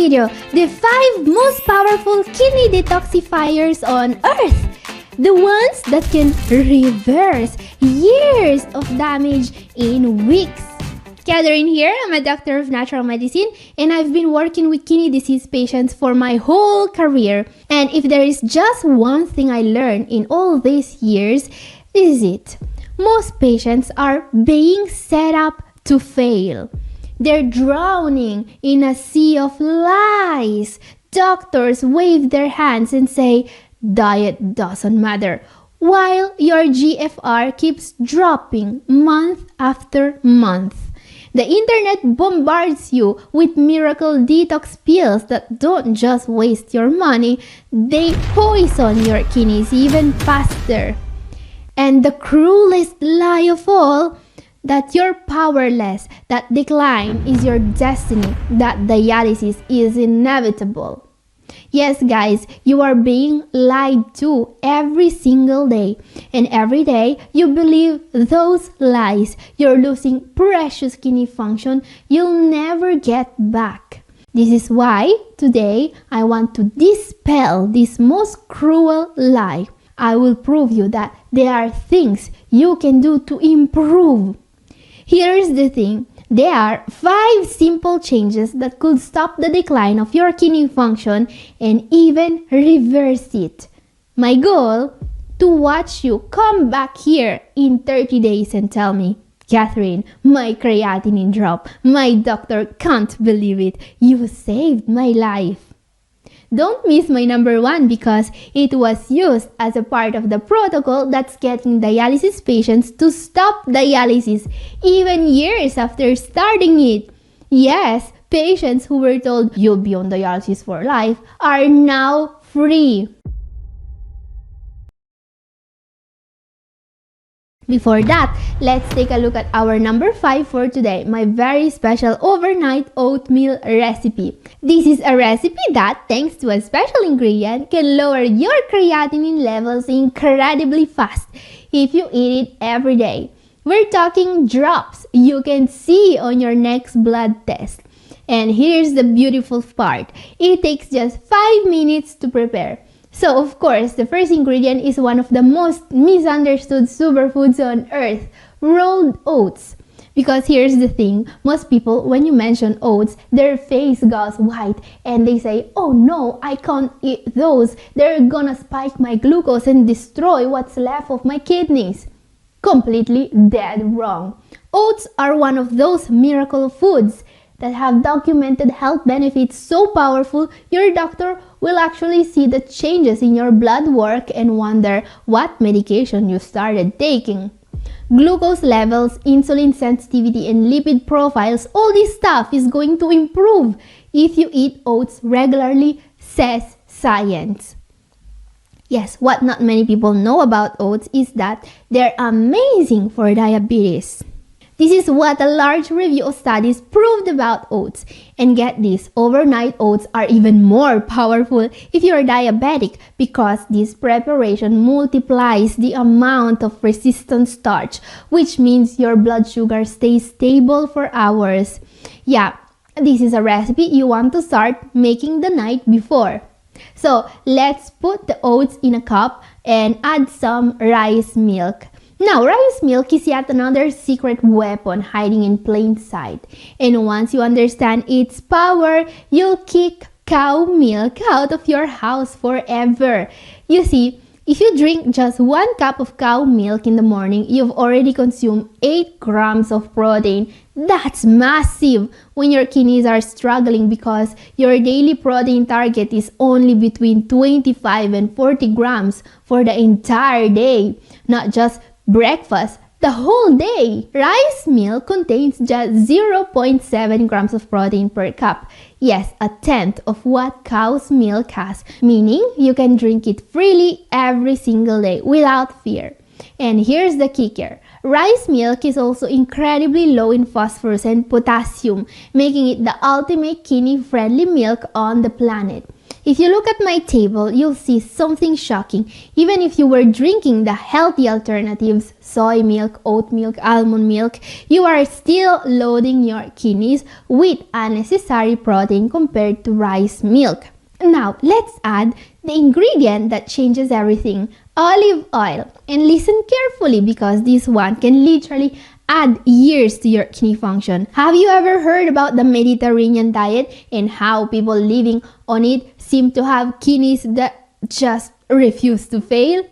video, the 5 most powerful kidney detoxifiers on earth. The ones that can reverse years of damage in weeks. Catherine here, I'm a doctor of natural medicine and I've been working with kidney disease patients for my whole career. And if there is just one thing I learned in all these years, this is it. Most patients are being set up to fail. They're drowning in a sea of lies. Doctors wave their hands and say, diet doesn't matter, while your GFR keeps dropping month after month. The internet bombards you with miracle detox pills that don't just waste your money, they poison your kidneys even faster. And the cruelest lie of all, that you're powerless, that decline is your destiny, that dialysis is inevitable. Yes, guys, you are being lied to every single day. And every day you believe those lies. You're losing precious kidney function you'll never get back. This is why today I want to dispel this most cruel lie. I will prove you that there are things you can do to improve. Here's the thing. There are 5 simple changes that could stop the decline of your kidney function and even reverse it. My goal? To watch you come back here in 30 days and tell me, Catherine, my creatinine dropped. My doctor can't believe it. You saved my life. Don't miss my number 1 because it was used as a part of the protocol that's getting dialysis patients to stop dialysis even years after starting it. Yes, patients who were told you'll be on dialysis for life are now free. Before that, let's take a look at our number 5 for today, my very special overnight oatmeal recipe. This is a recipe that, thanks to a special ingredient, can lower your creatinine levels incredibly fast if you eat it every day. We're talking drops you can see on your next blood test. And here's the beautiful part. It takes just 5 minutes to prepare. So, of course, the first ingredient is one of the most misunderstood superfoods on earth, rolled oats. Because here's the thing, most people, when you mention oats, their face goes white and they say, oh no, I can't eat those. They're gonna spike my glucose and destroy what's left of my kidneys. Completely dead wrong. Oats are one of those miracle foods that have documented health benefits so powerful, your doctor will actually see the changes in your blood work and wonder what medication you started taking. Glucose levels, insulin sensitivity, and lipid profiles, all this stuff is going to improve if you eat oats regularly, says science. Yes, what not many people know about oats is that they're amazing for diabetes. This is what a large review of studies proved about oats. And get this, overnight oats are even more powerful if you're diabetic because this preparation multiplies the amount of resistant starch, which means your blood sugar stays stable for hours. Yeah, this is a recipe you want to start making the night before. So let's put the oats in a cup and add some rice milk. Now, rice milk is yet another secret weapon hiding in plain sight. And once you understand its power, you'll kick cow milk out of your house forever. You see, if you drink just 1 cup of cow milk in the morning, you've already consumed 8 grams of protein. That's massive when your kidneys are struggling because your daily protein target is only between 25 and 40 grams for the entire day, not just breakfast, the whole day. Rice milk contains just 0.7 grams of protein per cup. Yes, a tenth of what cow's milk has, meaning you can drink it freely every single day without fear. And here's the kicker. Rice milk is also incredibly low in phosphorus and potassium, making it the ultimate kidney-friendly milk on the planet. If you look at my table, you'll see something shocking. Even if you were drinking the healthy alternatives, soy milk, oat milk, almond milk, you are still loading your kidneys with unnecessary protein compared to rice milk. Now, let's add the ingredient that changes everything, olive oil. And listen carefully because this one can literally add years to your kidney function. Have you ever heard about the Mediterranean diet and how people living on it seem to have kidneys that just refuse to fail?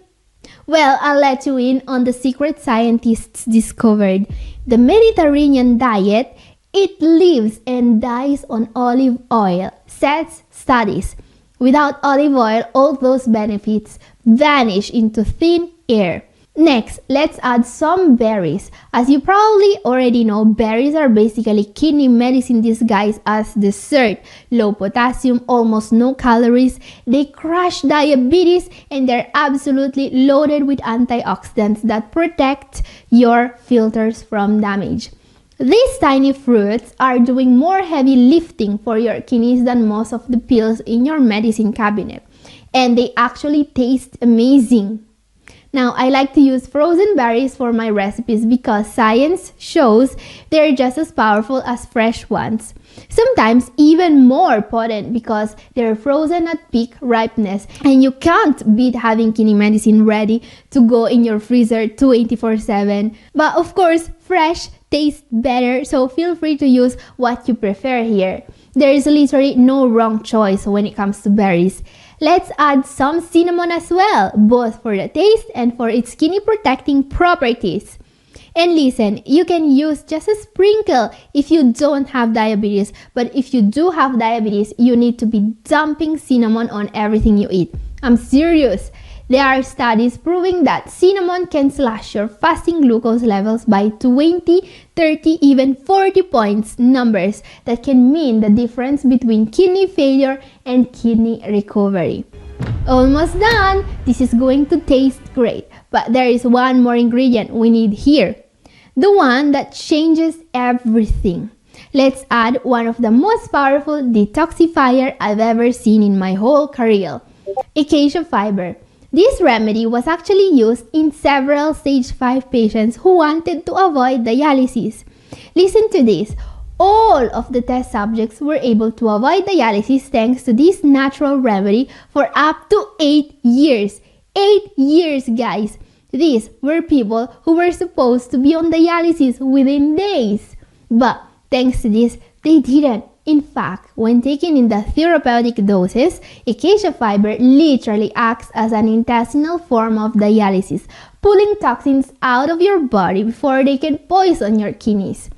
Well, I'll let you in on the secret scientists discovered. The Mediterranean diet, it lives and dies on olive oil, says studies. Without olive oil, all those benefits vanish into thin air. Next, let's add some berries. As you probably already know, berries are basically kidney medicine disguised as dessert. Low potassium, almost no calories. They crush diabetes and they're absolutely loaded with antioxidants that protect your filters from damage. These tiny fruits are doing more heavy lifting for your kidneys than most of the pills in your medicine cabinet. And they actually taste amazing. Now, I like to use frozen berries for my recipes because science shows they're just as powerful as fresh ones. Sometimes even more potent because they're frozen at peak ripeness. And you can't beat having kidney medicine ready to go in your freezer 24/7. But of course, fresh tastes better, so feel free to use what you prefer here. There is literally no wrong choice when it comes to berries. Let's add some cinnamon as well, both for the taste and for its kidney protecting properties. And listen, you can use just a sprinkle if you don't have diabetes, but if you do have diabetes, you need to be dumping cinnamon on everything you eat. I'm serious. There are studies proving that cinnamon can slash your fasting glucose levels by 20, 30, even 40 points, numbers that can mean the difference between kidney failure and kidney recovery. Almost done! This is going to taste great, but there is one more ingredient we need here. The one that changes everything. Let's add one of the most powerful detoxifier I've ever seen in my whole career. Acacia fiber. This remedy was actually used in several stage 5 patients who wanted to avoid dialysis. Listen to this. All of the test subjects were able to avoid dialysis thanks to this natural remedy for up to 8 years. 8 years, guys. These were people who were supposed to be on dialysis within days. But thanks to this, they didn't. In fact, when taken in the therapeutic doses, acacia fiber literally acts as an intestinal form of dialysis, pulling toxins out of your body before they can poison your kidneys.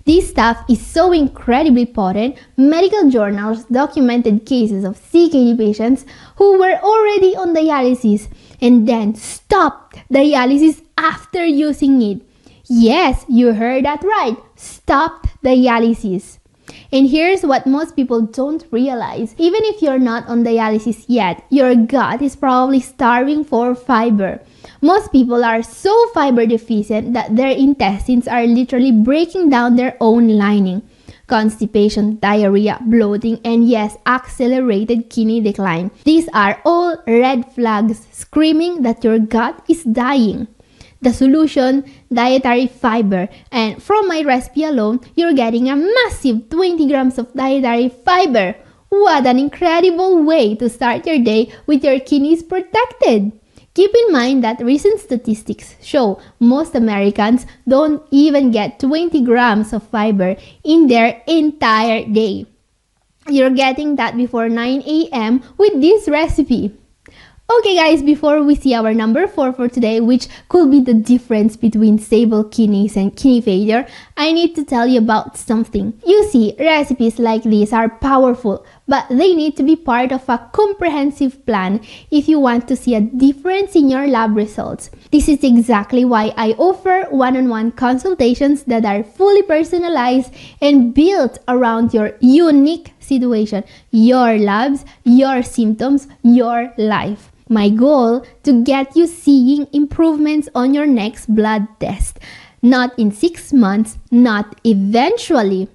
This stuff is so incredibly potent, medical journals documented cases of CKD patients who were already on dialysis and then stopped dialysis after using it. Yes, you heard that right. Stopped dialysis. And here's what most people don't realize. Even if you're not on dialysis yet, your gut is probably starving for fiber. Most people are so fiber deficient that their intestines are literally breaking down their own lining. Constipation, diarrhea, bloating, and yes, accelerated kidney decline. These are all red flags screaming that your gut is dying. The solution, dietary fiber. And from my recipe alone, you're getting a massive 20 grams of dietary fiber. What an incredible way to start your day with your kidneys protected. Keep in mind that recent statistics show most Americans don't even get 20 grams of fiber in their entire day. You're getting that before 9 a.m. with this recipe. Okay guys, before we see our number 4 for today, which could be the difference between stable kidneys and kidney failure, I need to tell you about something. You see, recipes like this are powerful, but they need to be part of a comprehensive plan if you want to see a difference in your lab results. This is exactly why I offer one-on-one consultations that are fully personalized and built around your unique situation, your labs, your symptoms, your life. My goal to get you seeing improvements on your next blood test. Not in 6 months, not eventually.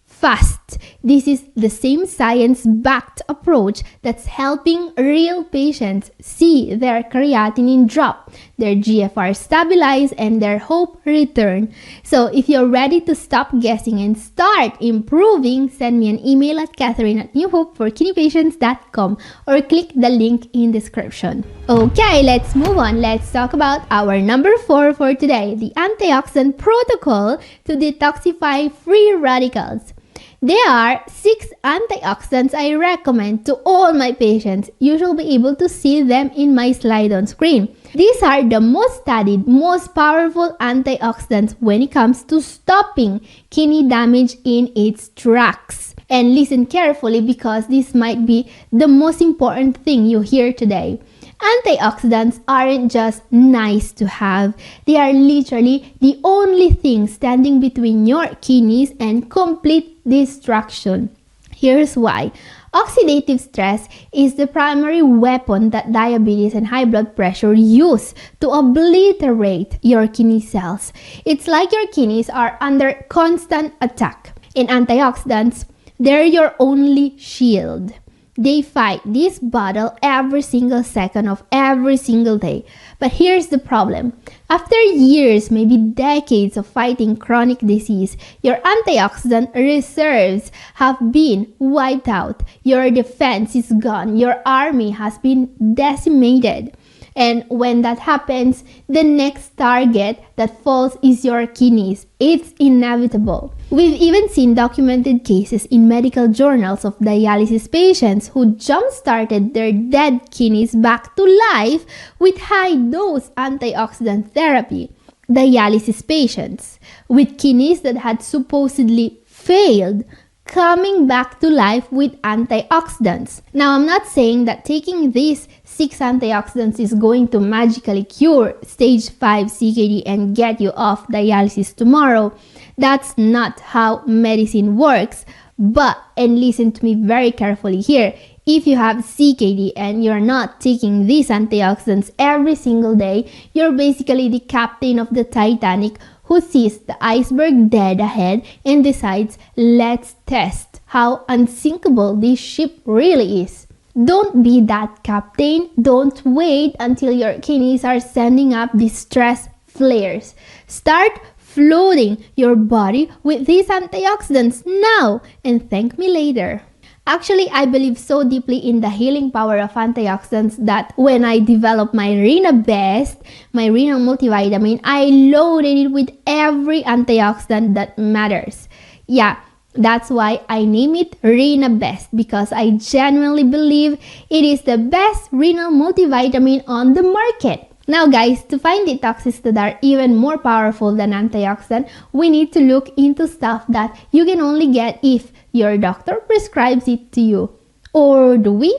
Fast. This is the same science-backed approach that's helping real patients see their creatinine drop, their GFR stabilize, and their hope return. So if you're ready to stop guessing and start improving, send me an email at catherine@newhopeforkidneypatients.com or click the link in description. Okay, let's move on. Let's talk about our number 4 for today, the antioxidant protocol to detoxify free radicals. There are 6 antioxidants I recommend to all my patients. You should be able to see them in my slide on screen. These are the most studied, most powerful antioxidants when it comes to stopping kidney damage in its tracks. And listen carefully because this might be the most important thing you hear today. Antioxidants aren't just nice to have. They are literally the only thing standing between your kidneys and complete destruction. Here's why. Oxidative stress is the primary weapon that diabetes and high blood pressure use to obliterate your kidney cells. It's like your kidneys are under constant attack. And antioxidants, they're your only shield. They fight this battle every single second of every single day. But here's the problem. After years, maybe decades of fighting chronic disease, your antioxidant reserves have been wiped out. Your defense is gone. Your army has been decimated. And when that happens, the next target that falls is your kidneys. It's inevitable. We've even seen documented cases in medical journals of dialysis patients who jump-started their dead kidneys back to life with high-dose antioxidant therapy. Dialysis patients with kidneys that had supposedly failed coming back to life with antioxidants. Now, I'm not saying that taking these 6 antioxidants is going to magically cure stage 5 CKD and get you off dialysis tomorrow. That's not how medicine works. But, and listen to me very carefully here, if you have CKD and you're not taking these antioxidants every single day, you're basically the captain of the Titanic who sees the iceberg dead ahead and decides, let's test how unsinkable this ship really is. Don't be that captain. Don't wait until your kidneys are sending up distress flares. Start flooding your body with these antioxidants now and thank me later. Actually, I believe so deeply in the healing power of antioxidants that when I developed my Rena Best, my renal multivitamin, I loaded it with every antioxidant that matters. Yeah, that's why I name it Rena Best, because I genuinely believe it is the best renal multivitamin on the market. Now guys, to find detoxes that are even more powerful than antioxidant, we need to look into stuff that you can only get if your doctor prescribes it to you. Or do we?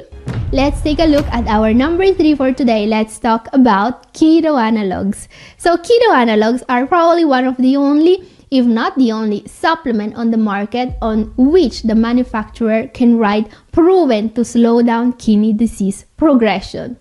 Let's take a look at our number 3 for today. Let's talk about ketoanalogues. So ketoanalogues are probably one of the only, if not the only, supplement on the market on which the manufacturer can write proven to slow down kidney disease progression.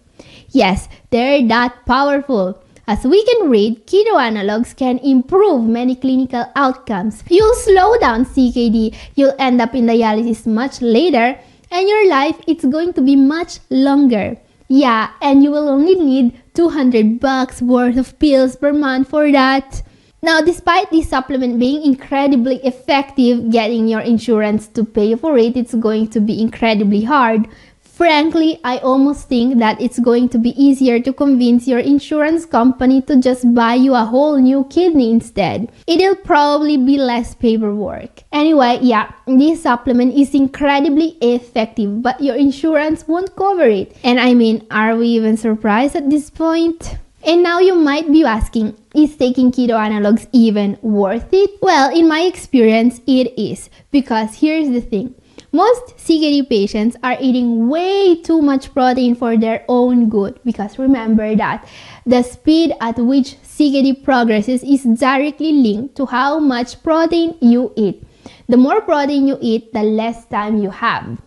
Yes, they're that powerful. As we can read, ketoanalogues can improve many clinical outcomes. You'll slow down CKD, you'll end up in dialysis much later, and your life it's going to be much longer. Yeah, and you will only need $200 worth of pills per month for that. Now, despite this supplement being incredibly effective, getting your insurance to pay for it, it's going to be incredibly hard. Frankly, I almost think that it's going to be easier to convince your insurance company to just buy you a whole new kidney instead. It'll probably be less paperwork. Anyway, yeah, this supplement is incredibly effective, but your insurance won't cover it. And I mean, are we even surprised at this point? And now you might be asking, is taking ketoanalogues even worth it? Well, in my experience, it is. Because here's the thing. Most CKD patients are eating way too much protein for their own good, because remember that the speed at which CKD progresses is directly linked to how much protein you eat. The more protein you eat, the less time you have.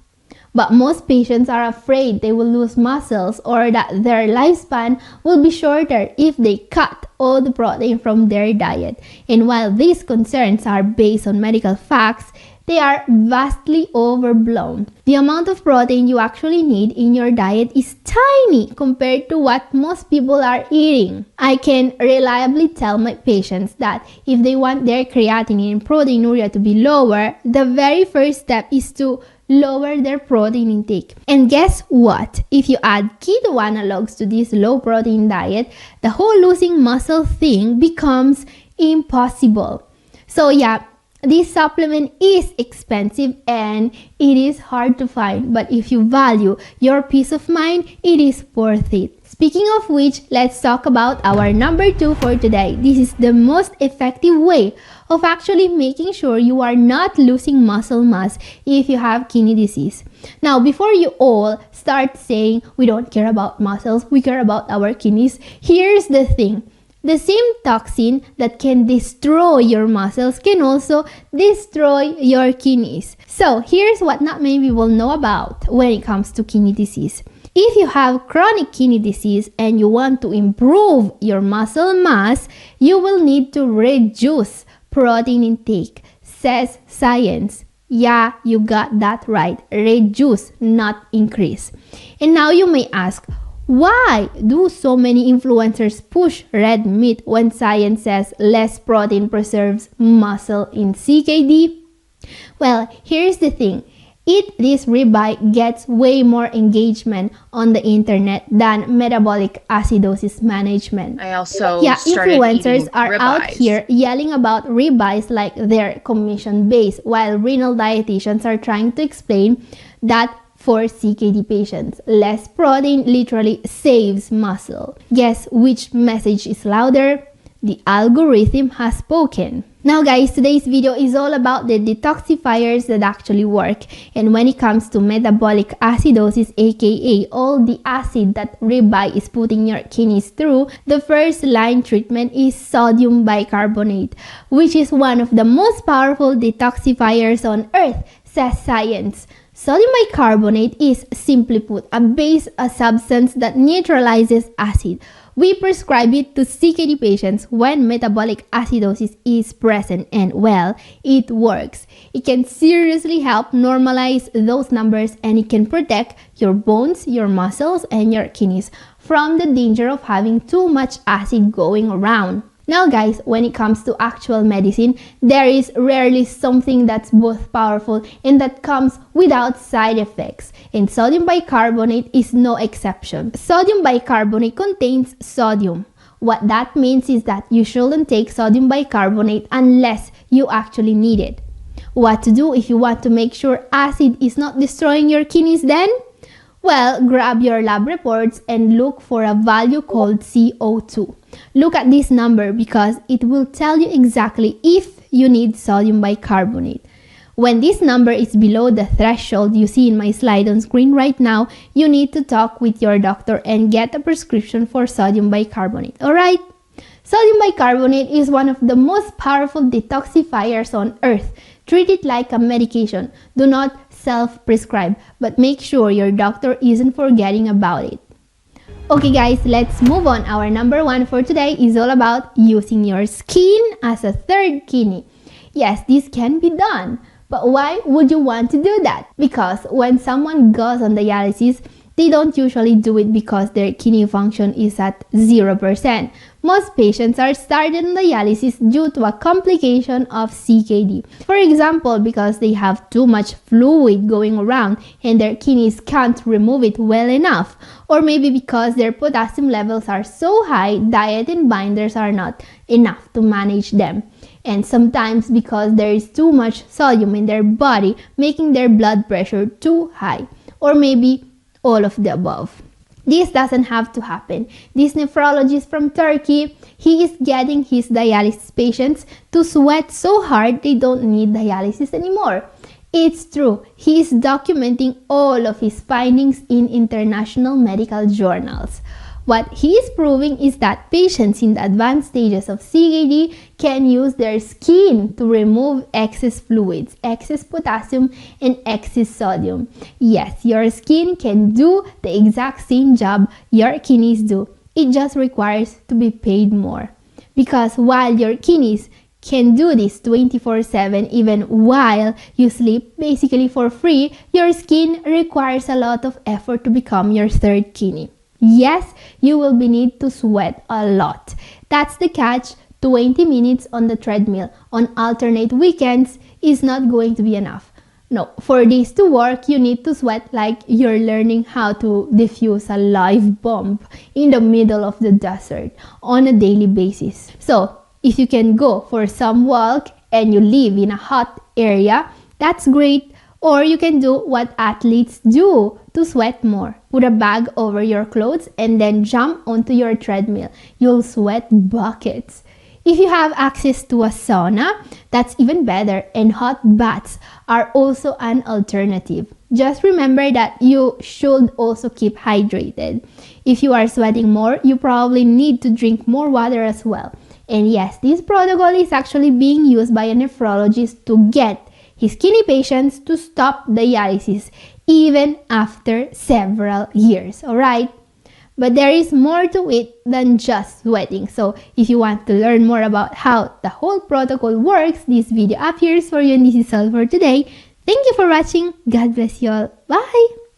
But most patients are afraid they will lose muscles or that their lifespan will be shorter if they cut all the protein from their diet. And while these concerns are based on medical facts, They are vastly overblown. The amount of protein you actually need in your diet is tiny compared to what most people are eating. I can reliably tell my patients that if they want their creatinine and proteinuria to be lower, the very first step is to lower their protein intake. And guess what? If you add ketoanalogues to this low protein diet, the whole losing muscle thing becomes impossible. So yeah, this supplement is expensive and it is hard to find, but if you value your peace of mind, it is worth it. Speaking of which, let's talk about our number 2 for today. This is the most effective way of actually making sure you are not losing muscle mass if you have kidney disease. Now, before you all start saying we don't care about muscles, we care about our kidneys, here's the thing. The same toxin that can destroy your muscles can also destroy your kidneys. So here's what not many people know about when it comes to kidney disease. If you have chronic kidney disease and you want to improve your muscle mass, you will need to reduce protein intake, says science. Yeah, you got that right. Reduce, not increase. And now you may ask, why do so many influencers push red meat when science says less protein preserves muscle in CKD? Well, here's the thing. Eat this ribeye gets way more engagement on the internet than metabolic acidosis management. I also influencers are ribeyes out here yelling about ribeyes like they're commission-based, while renal dietitians are trying to explain that for CKD patients, less protein literally saves muscle. Guess which message is louder? The algorithm has spoken. Now guys, today's video is all about the detoxifiers that actually work. And when it comes to metabolic acidosis, aka all the acid that ribeye is putting your kidneys through, the first line treatment is sodium bicarbonate, which is one of the most powerful detoxifiers on earth, says science. Sodium bicarbonate is, simply put, a substance that neutralizes acid. We prescribe it to CKD patients when metabolic acidosis is present, and well, it works. It can seriously help normalize those numbers, and it can protect your bones, your muscles, and your kidneys from the danger of having too much acid going around. Now guys, when it comes to actual medicine, there is rarely something that's both powerful and that comes without side effects, and sodium bicarbonate is no exception. Sodium bicarbonate contains sodium. What that means is that you shouldn't take sodium bicarbonate unless you actually need it. What to do if you want to make sure acid is not destroying your kidneys then? Well, grab your lab reports and look for a value called CO2. Look at this number because it will tell you exactly if you need sodium bicarbonate. When this number is below the threshold you see in my slide on screen right now, you need to talk with your doctor and get a prescription for sodium bicarbonate. Alright? Sodium bicarbonate is one of the most powerful detoxifiers on earth. Treat it like a medication. Do not self-prescribe, but make sure your doctor isn't forgetting about it. Okay guys, let's move on. Our number 1 for today is all about using your skin as a third kidney. Yes, this can be done, but why would you want to do that? Because when someone goes on dialysis, they don't usually do it because their kidney function is at 0%. Most patients are started on dialysis due to a complication of CKD. For example, because they have too much fluid going around and their kidneys can't remove it well enough. Or maybe because their potassium levels are so high, diet and binders are not enough to manage them. And sometimes because there is too much sodium in their body, making their blood pressure too high. Or maybe all of the above. This doesn't have to happen. This nephrologist from Turkey, he is getting his dialysis patients to sweat so hard they don't need dialysis anymore. It's true. He is documenting all of his findings in international medical journals. What he is proving is that patients in the advanced stages of CKD can use their skin to remove excess fluids, excess potassium, and excess sodium. Yes, your skin can do the exact same job your kidneys do. It just requires to be paid more. Because while your kidneys can do this 24/7 even while you sleep, basically for free. Your skin requires a lot of effort to become your third kidney. Yes, you will need to sweat a lot. That's the catch. 20 minutes on the treadmill on alternate weekends is not going to be enough. No, for this to work, you need to sweat like you're learning how to defuse a live bomb in the middle of the desert on a daily basis. So, if you can go for some walk and you live in a hot area, that's great. Or you can do what athletes do to sweat more. Put a bag over your clothes and then jump onto your treadmill. You'll sweat buckets. If you have access to a sauna, that's even better, and hot baths are also an alternative. Just remember that you should also keep hydrated. If you are sweating more, you probably need to drink more water as well. And yes, this protocol is actually being used by a nephrologist to get his kidney patients to stop dialysis even after several years, alright? But there is more to it than just sweating. So if you want to learn more about how the whole protocol works, this video appears for you, and this is all for today. Thank you for watching. God bless you all. Bye!